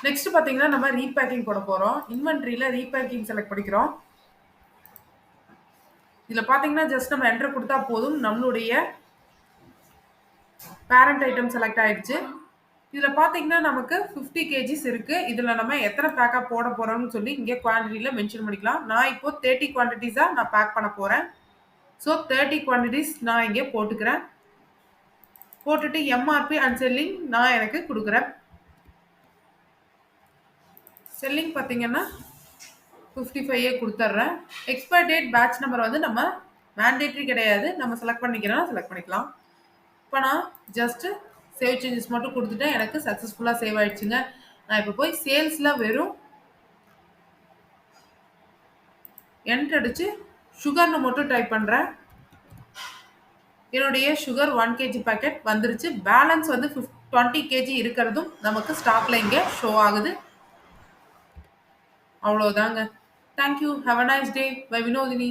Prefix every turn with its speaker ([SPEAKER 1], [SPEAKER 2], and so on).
[SPEAKER 1] Next பார்த்தீங்கன்னா நம்ம repacking போட போகிறோம். இன்வென்ட்ரியில் ரீபேக்கிங் செலக்ட் பண்ணிக்கிறோம். இதில் பார்த்தீங்கன்னா ஜஸ்ட் நம்ம என்டர் கொடுத்தா போதும். நம்மளுடைய பேரண்ட் ஐட்டம் செலக்ட் ஆயிடுச்சு. இதில் பார்த்தீங்கன்னா நமக்கு 50 கேஜிஸ் இருக்குது. இதில் நம்ம எத்தனை பேக்காக போட போகிறோம்னு சொல்லி இங்கே குவான்டிட்டியில் மென்ஷன் பண்ணிக்கலாம். நான் இப்போ 30 குவான்டிட்டிஸாக நான் பேக் பண்ண போகிறேன். ஸோ 30 குவான்டிட்டிஸ் நான் இங்கே போட்டுக்கிறேன். போட்டுட்டு எம்ஆர்பி அண்ட் செல்லிங் நான் எனக்கு கொடுக்குறேன். செல்லிங் பார்த்தீங்கன்னா 55 கொடுத்துட்றேன். எக்ஸ்பயர் டேட் பேட்ச் நம்பர் வந்து நம்ம மேண்டேட்ரி கிடையாது. நம்ம செலக்ட் பண்ணிக்கலாம். இப்போ நான் ஜஸ்ட்டு சேவ் சேஞ்சஸ் மட்டும் கொடுத்துட்டேன். எனக்கு சக்ஸஸ்ஃபுல்லாக சேவ் ஆயிடுச்சுங்க. நான் இப்போ போய் சேல்ஸில் வெறும் என்ட்ரு அடித்து சுகர்னு மட்டும் டைப் பண்ணுறேன். என்னுடைய சுகர் 1 கேஜி பேக்கெட் வந்துருச்சு. பேலன்ஸ் வந்து 20 கேஜி இருக்கிறதும் நமக்கு ஸ்டாக்ல இங்கே ஷோ ஆகுது. அவ்வளோதாங்க. Thank you. Have a nice day. Bye Vinodhini.